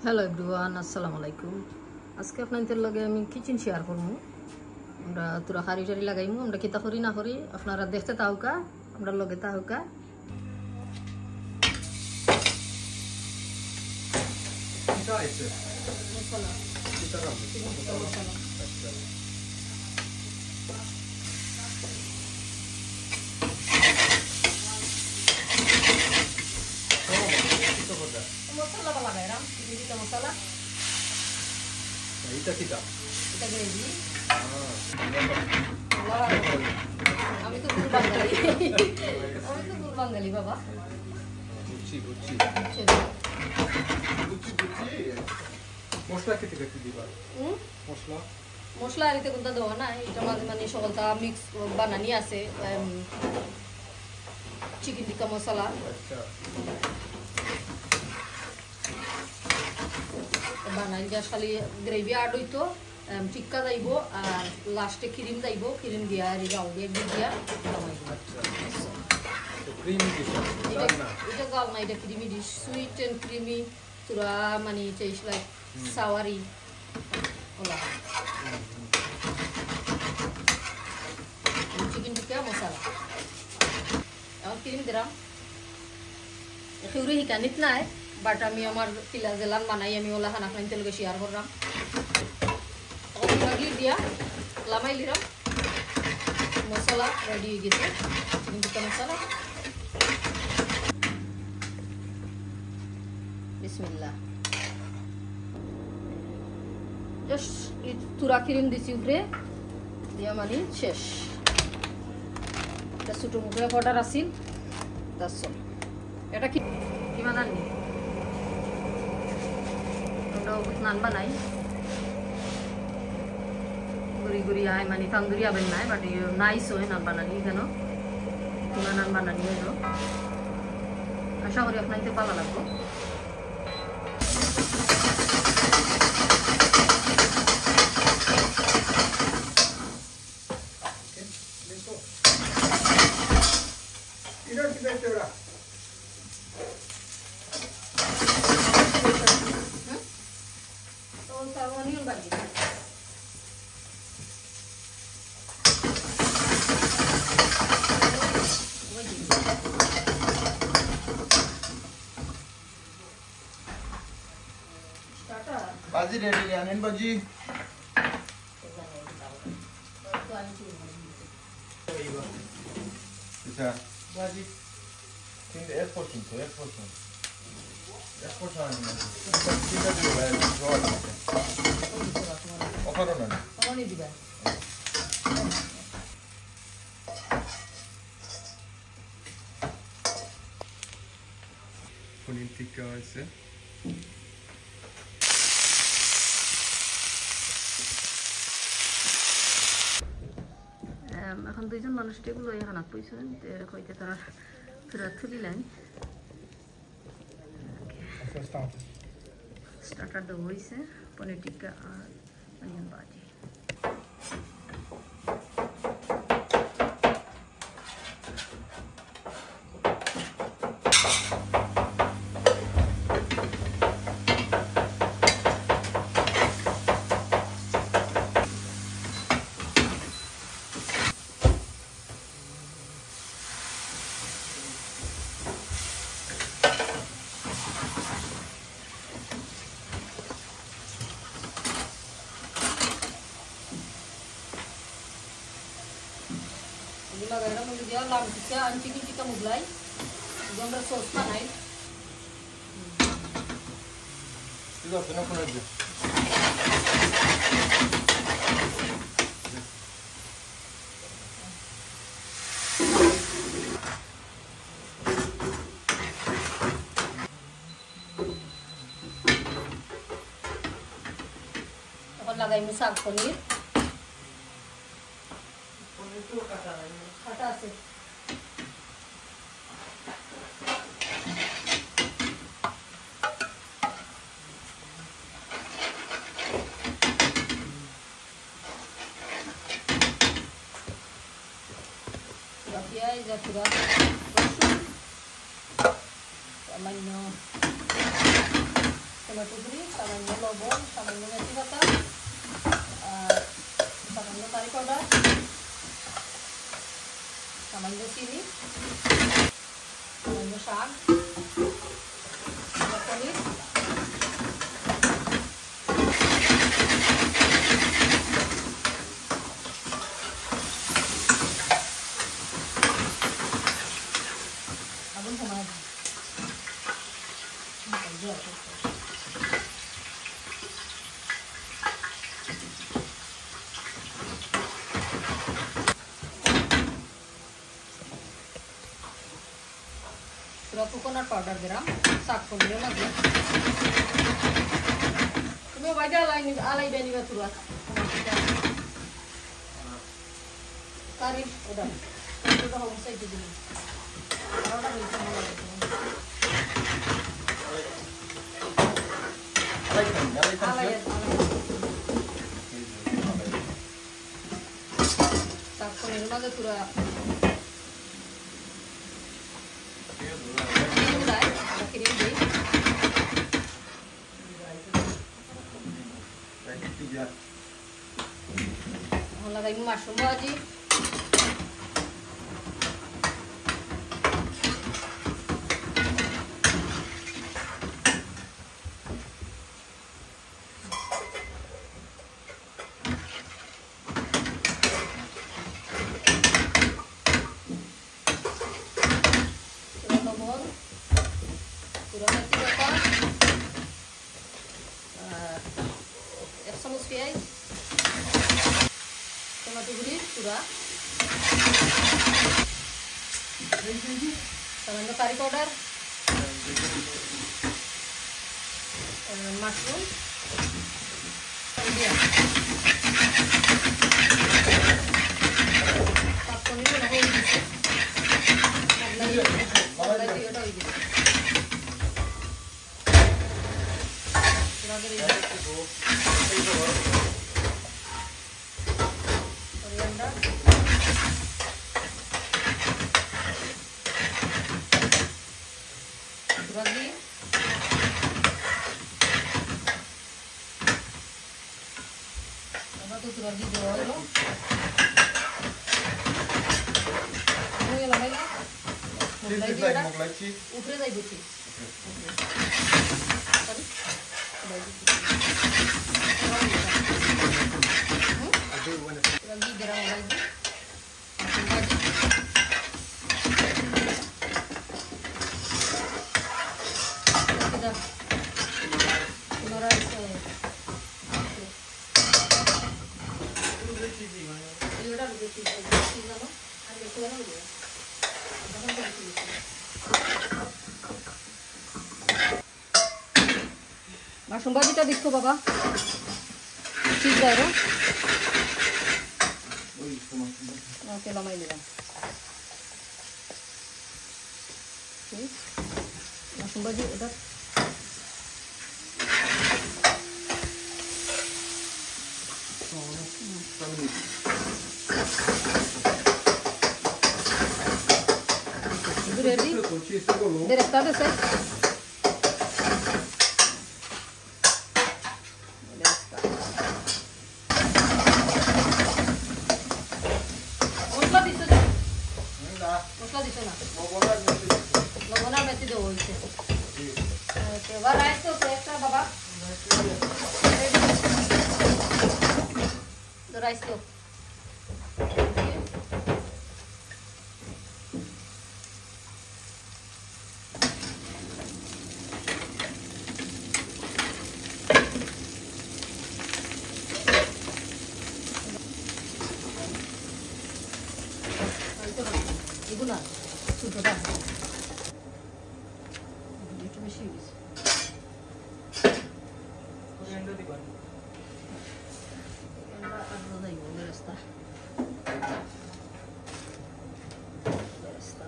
Hello everyone, আসসালামু আলাইকুম। আজকে আপনাদের লগে আমি কিচেন শেয়ার করবো। আমরা তোরা হাড়ি টাড়ি লাগাইমু, আমরা কিতা করি না করি আপনারা দেখতে তাহকা, আমরা লগে তাহকা। মশলা লাগাইলাম, মশলা এটা কি দাম? এটা গ্রেভি। আমি তো ফুল বাঙালি, আমি তো ফুল বাঙালি বাবা। বুঝছি মশলা কেটে কেটে দিবা। মশলা আর এতে কোনটা দেওয়া না, এটা মাঝে মানে সকলটা মিক্স বানানি আছে। চিকেন টিক্কা মশলা, বানাই যা খালি গ্রেভি আড হইতো, টিক্কা যাইব আর লাস্টে ক্রিম যাইব, ক্রিম দিয়া আর জাল দিয়ে দিয়া এটা জাল না, এটা creamy dish, sweet and creamy পুরা মানে টেস্ট লাইক সাওয়ারি ওলা। চিকেন টিক্কা মশলা এখন ক্রিম দিলাম। সেউরে শিকানিত নাই, বাট আমি আমার পিলা জেলান বানাই আমি ওলা খানা খান তেলকে শেয়ার করলাম। লাগলি দিয়া লামাই লিরাম, মশলা রেডি হয়ে গেছে, চিকেন টিক্কা মশলা। বিসমিল্লাহ। জাস্ট তুরা ক্রিম দিছি উপরে দিয়া মানে শেষ। এটা ছোটো মুখে অর্ডার আছিল, দাসল এটা কি কিমান আননি আমরা নান বানাই গুড়ি গুড়ি আয় মানে তান্দুরি আবেন নাই, বাট নাইস হয় নান বানানি। কেন কিমান নান বানানি হইল, আশা করি আপনাদের ভালো লাগবো। बाजी रेडी आनेन बाजी अच्छा बाजी কিন্তু 1% আনেন ঠিক আছে ভাই জল অফারও না অনি দিবা পনির টিক্কা আছে। এখন দুইজন মানুষ টেগুলো এখানে পয়সেন কইতে তারা ফেরত তুলিলেন। স্টার্টার দেওয়া হয়েছে, পনির টিক্কা আর অনিয়ন ভাজি। Lagaylah mo dia lam tika an chicken tika muglay. Ganda sauce panay. Ito pinapunod din. Ako lagay mo sa paneer. Kata আছে পেঁয়াজ আর পুরা রসুন সামান্য টমেটো পুরি, সামান্য লবণ, সামান্য মেথি পাতা, আর সামান্য কারি পাউডার, সামান্য চিনি, সামান্য শাক, পনির, আগুন কমায় কোকোনাট পাউডার দিলাম শাক করলে লাগে তুমি বাইরে আলাই নিবা তুরা কারি ওটা হোম সাইডে দিলাম ওটা বেশি ভালো লাগে শাক করলে লাগে তুরা lagay mo mushroom bhaji tomato guri pura samanyo curry powder mushroom dia taponi na hoy dise malai eta hoy dise lagere lagi apa tuh lagi doang lo ini yang lain mulai dia dah upre dah ibu sih tadi lagi gerang lagi mushroom bhajiটা দিছো বাবা ঠিক যায়রো ওই ওকে লামাই দিলাম ঠিক mushroom bhaji এটা ready directa de set লবণ আর মেথি দেবো হয়েছে এবার রাইস তো একটা বাবা রাইস তো এগুলা ছোটটা একটু বেশি হয়ে গেছে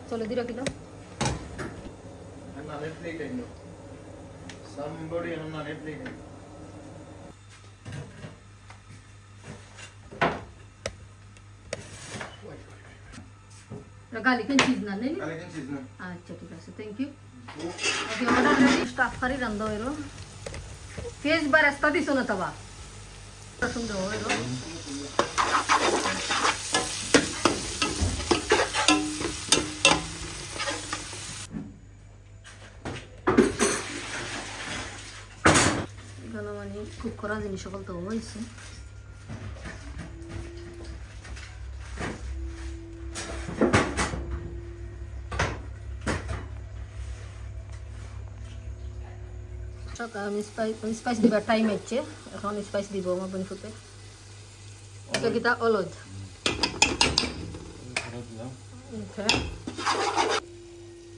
চলে দিরা kilo somebody on an airplane garlic and cheese na nahi garlic and cheese na acha thik ase thank you okay order ready stuff kari randa hoiro পেঁয়াজ বার রাস্তা দিছো না তবা সুন্দর হইলো এখানে মানে কুক করা জিনিস সকল তো হয়েছে স্পাইস দিবার টাইম হচ্ছে এখন স্পাইস দিব আমার বন্ধুতে এটা কিটা হলুদ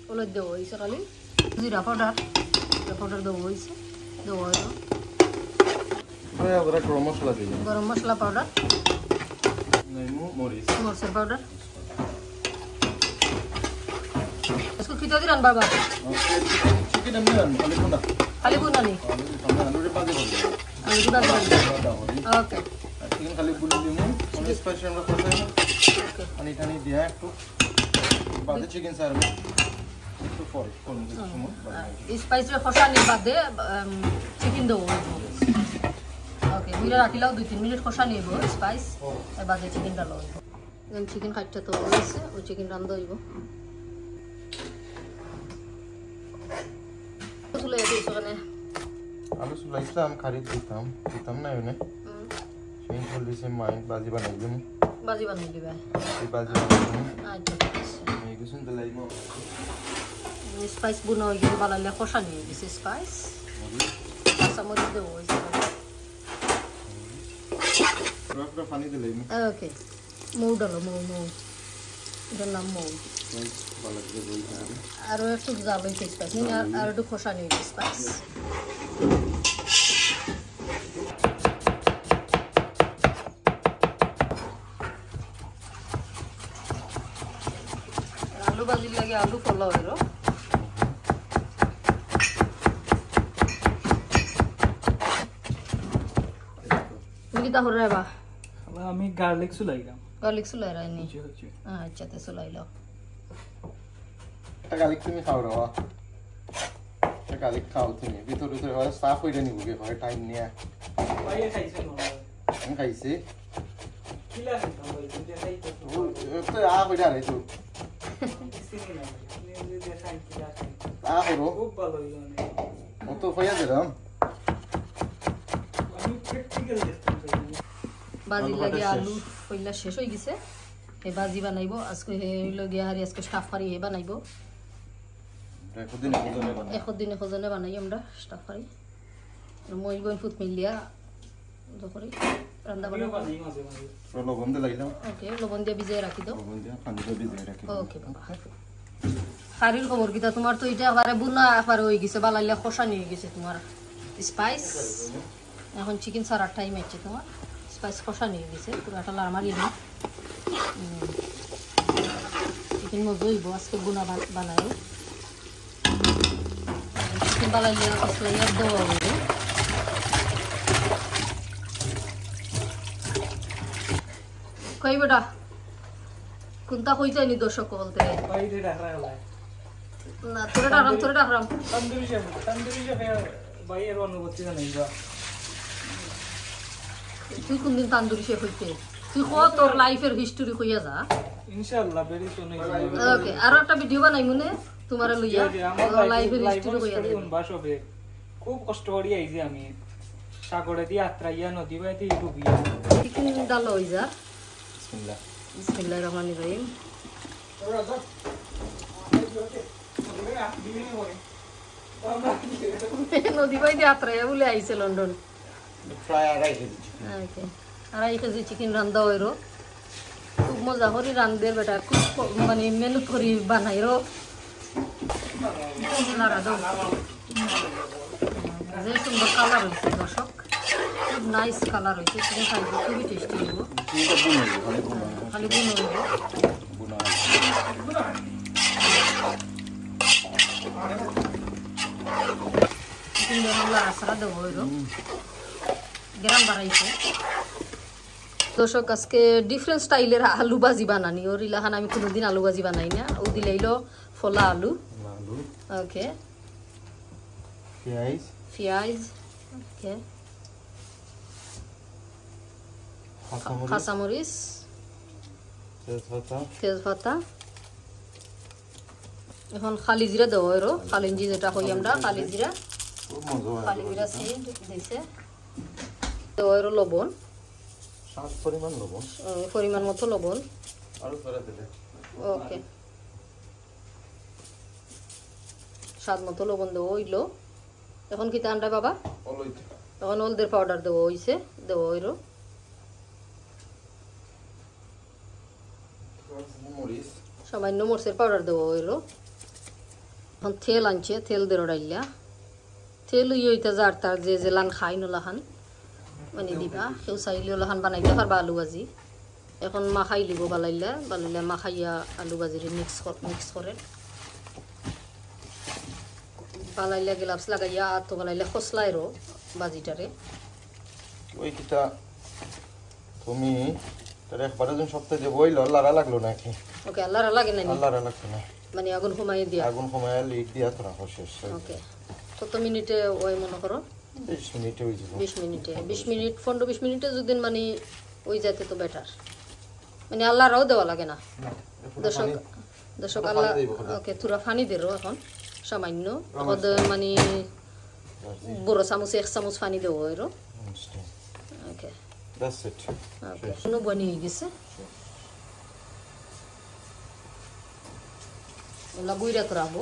হলুদ দেবো হয়েছে খালি জিরা পাউডার দেবো হয়েছে দেবো হলো গরম মশলা পাউডার মরিচের পাউডার इसको कितना दिन बाबा चिकन हमने खाली बुना नहीं आलू रे बाजे आलू की बात ओके चिकन खाली बुनी दिमु और स्पाइसी আমরা করতে ওকে आणि खाली दिया একটু বাদে চিকেন সার একটু পরে কোন সময় স্পাইস রে খসানি বাদে চিকেন দাও ওকে মিরা রাখিলাও 2-3 মিনিট খসানি হইব স্পাইস এর বাদে চিকেন ডালো এখন চিকেন কাটতে তো হইছে ওই চিকেন রান্না হইব চলে যাচ্ছে ওখানে আলু সুলাইছিলাম খালি দিতাম না এনে সেই বলছে মাইন বাজি বানাই দিমু বাজি বানাই দিবা এই বাজি বানাই আচ্ছা এই কিছু দলাইমো স্পাইস বুনা হয়ে গেলে বানালে খসানি হয়ে গেছে স্পাইস কাঁচামরিচ দেবো পুরো পানি দিলাইমো ওকে মৌ ডালো মৌ এটার নাম মৌ আর একটু জাল হয়েছে স্পাইস আর একটু খসানি হয়েছে স্পাইস আলু ভাজির লাগে আলু ফলা হইল তুমি কি তা হরে বা আমি গার্লিক চুলাইলাম গার্লিক চুলাই রাইনি আচ্ছা তে চুলাইলো গার্লিক তুমি খাও রাও গার্লিক খাও তুমি ভিতরে তো হয় সাফ হইরা নিব গে হয় টাইম নিয়া বাইরে খাইছে না আমি খাইছি কিলা খাইতাম ভাই তুমি খাইতো তো আ হইরা রে তো সিনি না তুমি যে খাই কিলা খাই আ হরো খুব ভালো হইলো না ও তো হইয়া দিলাম আমি প্র্যাকটিক্যাল দেখতাম বাজির লাগে আলু কইলা শেষ হয়ে গেছে হে বাজি বানাইবো আজকে হে লগে হারি আজকে স্টাফ ফারি হে বানাইবো একদিনে খজনে বানাই আমরা স্টাফ ফারি মই বই ফুট মিলিয়া যকরি রান্না বানাই লবণ দিয়ে লাগাইলাম ওকে লবণ দিয়ে ভিজিয়ে রাখি দাও লবণ দিয়ে পানি দিয়ে ভিজিয়ে রাখি ওকে বাবা হারির খবর কিটা তোমার তো এটা আবারে বুনা আবার হয়ে গেছে বালাইলা খসানি হয়ে গেছে তোমার স্পাইস এখন চিকেন সারার টাইম আছে তোমার স্পাইস কষা নিয়ে গেছে পুরাটা লারমারি না চিকেন মজা হইব আজকে গুনা বানাই চিকেন বানাইলে আসলে দেওয়া হইব কই বেটা কোনটা কই যায়নি দর্শক বলতে বাইরে রাখা হলাই না তোরে ডাকরাম তন্দুরি শেফে বাইরের অনুভূতি জানাইবা তুই কোনদিন তান্দুরি শেফ হইতে তুই তোর লাইফের হিস্টোরি কইয়া যা ইনশাআল্লাহ ভেরি সুন ওকে আর একটা ভিডিও বানাই মনে তোমারে লইয়া লাইফের হিস্টোরি কইয়া দে বাসবে খুব কষ্ট করি আইছি আমি সাগরে দি আত্রাইয়া নদী বাইতে ডুবিয়া চিকেন ডাল হই যা বিসমিল্লাহ বিসমিল্লাহির রহমানির রহিম নদী বাইতে আত্রাইয়া বলে আইছে লন্ডন ফ্রাই আড়াই কেজি ওকে আড়াই কেজি চিকেন রান্ধা হইরো খুব মজা করি রান্ধবে বেটা খুব মানে মেহনত করি বানাইরো নাড়া দাও যে সুন্দর কালার হয়েছে দর্শক খুব নাইস কালার হয়েছে চিকেন খাইতে খুবই টেস্টি হইব খালি বুন হইব চিকেন দিয়ে আসারা দেবো হইরো গ্রাম বাড়াইছে দর্শক আজকে ডিফারেন্ট স্টাইলের আলু ভাজি বানানি ওর ইলাখান আমি কোনোদিন আলু ভাজি বানাই না ও দিলাইলো ফলা আলু ওকে পেঁয়াজ ওকে কাঁচামরিচ, কাঁচামরিচ, তেজপাতা, তেজপাতা, এখন খালি জিরা দেবো এরো খালি যেটা কই আমরা খালি জিরা খুব মজা হয়। খালি জিরা সিড দিছে দেবো এরো লবণ স্বাদ পরিমাণ লবণ পরিমাণ মতো লবণ আরো করে দিলে ওকে স্বাদ মতো লবণ দেবো হইলো এখন কি টানটা বাবা অলইতে এখন হলদের পাউডার দেবো হইছে দেবো ওইরো মরিচ, সামান্য মরিচের পাউডার দেবো ওইরো এখন তেল আনছে তেল দেরো ডাইলা তেল ইইতে যার তার যে যে লান খাই নলাহান মানে দিবা কেউ চাইলে ওলাহান বানাইতে পারবা আলু ভাজি এখন মাখাই লিব বালাইলা বালাইলা মাখাইয়া আলু ভাজিরে মিক্স করে বালাইলা গ্লাভস লাগাইয়া তো বালাইলা খসলাইরো ভাজিটারে ওই কিটা তুমি তার একবারে যখন সপ্তাহে যে বইল লারা লাগলো নাকি ওকে আল্লাহর লাগে না লারা লাগতো না মানে আগুন কমাই দিয়া আগুন কমায় লিড দিয়া তো রাখো শেষ ওকে কত মিনিটে ওই মনে করো 20 মিনিটে হয়ে যাবে 20 মিনিটে 20 মিনিট 15-20 মিনিটে যদি মানে ওই যাতে তো বেটার মানে আল্লাহরও দেওয়া লাগে না দর্শক দর্শক আল্লাহ ওকে তুরা ফানি দেরো এখন সামান্য ওদ মানে বড় চামচ 1 চামচ পানি দেবো এরো ওকে দ্যাটস ইট ওকে শুনো বনি হয়ে গেছে ওলা বুইরা তো রাখবো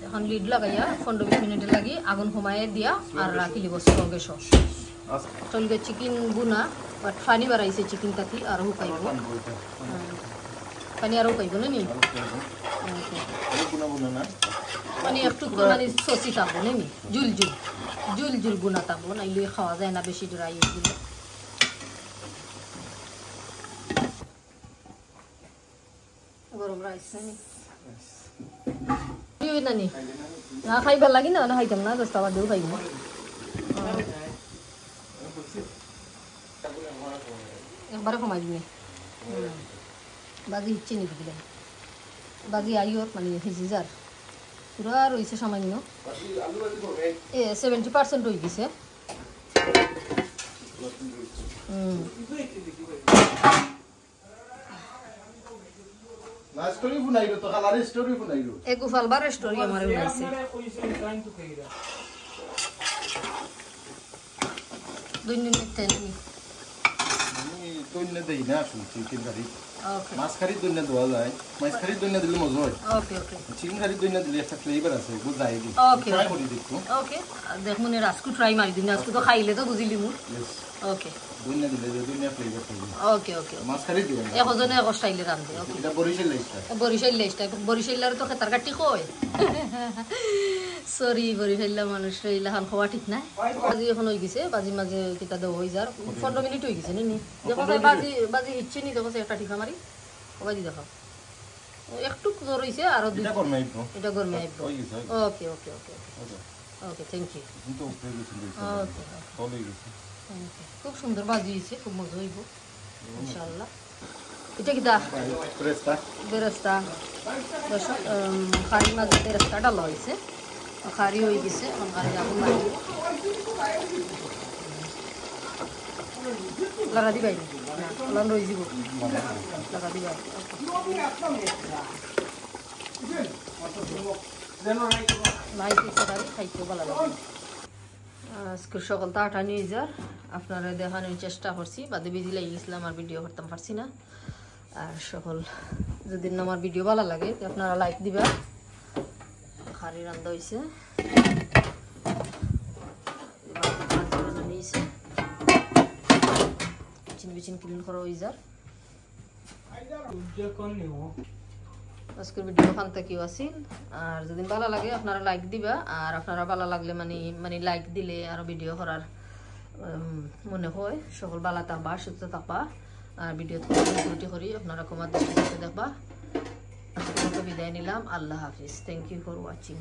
এখন লিড লাগাইয়া 15-20 মিনিট লাগি আগুন কমাইয়া দিয়া আর রাখি লিব সঙ্গে সস চলবে চিকেন বুনা বাট পানি বাড়াইছে চিকেন তাকি আর হুকাইব পানি আর হুকাইব না নি মানে একটু মানে সসি থাকবো না নি জুল জুল জুল জুল বুনা থাকবো নাইলে খাওয়া যায় না বেশি ড্রাই দিলে গরম রাইস নি নানি না খাইবার লাগি না না খাইতাম না 10টা বাদেও খাইব একবারে কমাই দিবি বাজি হিচ্ছে নিবি দিলাম বাজি আইওর মানে হিজি যার পুরা রয়েছে সামান্য 70% হয়ে গেছে না স্টোরি বুনাইলো তো কালার স্টোরি বুনাইলো এক ফালবার স্টোরি আমারে উনাইছে 2 মিনিট 10 মিনিট আমি দইনা দেই না আসলে চিকেন কারি ওকে মাছ কারি দইনা দেওয়া যায় মাছ কারি দইনা দিলে মজা হয় ওকে ওকে চিকেন কারি দইনা দিলে একটা ফ্লেভার আছে বুঝাই দি ওকে ট্রাই করি দেখো ওকে দেখ মনে রাজকু ট্রাই মারি দিন আজকে তো খাইলে তো বুঝিলি মু ইয়েস ওকে দইনা দিলে দইনা ফ্লেভার পাইবে ওকে ওকে মাছ কারি দিবেন একজনে এক স্টাইলে রান্ধে ওকে এটা বরিশাল লাইস্টা বরিশাল লেস্টা বরিশালার তো খেতার কাটি কয় সরি বরিশাল্লা মানুষ ইলাহান খাওয়া ঠিক নাই বাজি এখন হয়ে গেছে বাজি মাঝে কিতা দেওয়া হয়ে যার 15 মিনিট হয়ে গেছে নি দেখো বাজি বাজি হিচ্ছে নি দেখো একটা ঠিকা মারি বাজি দেখো একটু জোর হইছে আর এটা করমাই তো এটা গরমে আইব হই গেছে ওকে ওকে ওকে ওকে থ্যাংক ইউ কিন্তু উপরে গেছিল ওকে চলে গেছে খুব সুন্দর বাজি হয়েছে খুব মজা হইব ইনশাআল্লাহ এটা কিতা প্রেসটা বেরেস্তা দর্শক খারি মাঝে বেরেস্তা ডালা হয়েছে খারি হয়ে গেছে খারি আগুন মারি লাগা দিবাই লান রয়ে যাব লাগা দিবাই নাই পিঠা খারি খাইতেও ভালো লাগে আজকে সকাল তো 8টা নিয়ে যার আপনারা দেখানোর চেষ্টা করছি বাদে বিজি লাগে গেছিলাম আর ভিডিও করতাম পারছি না আর সকল যদি আমার ভিডিও ভালো লাগে তো আপনারা লাইক দিবা খারি রান্না হয়েছে কিচেন বিচিন ক্লিন করা হয়ে যার আজকের ভিডিও খান থেকেও আসিল আর যদি ভালো লাগে আপনারা লাইক দিবা আর আপনারা ভালো লাগলে মানে লাইক দিলে আরো ভিডিও করার মনে হয় সকল ভালো থাকবা সুস্থ থাকবা আর ভিডিও ত্রুটি করি আপনারা কমার দৃষ্টিতে দেখবা আজকে বিদায় নিলাম আল্লাহ হাফিজ থ্যাংক ইউ ফর ওয়াচিং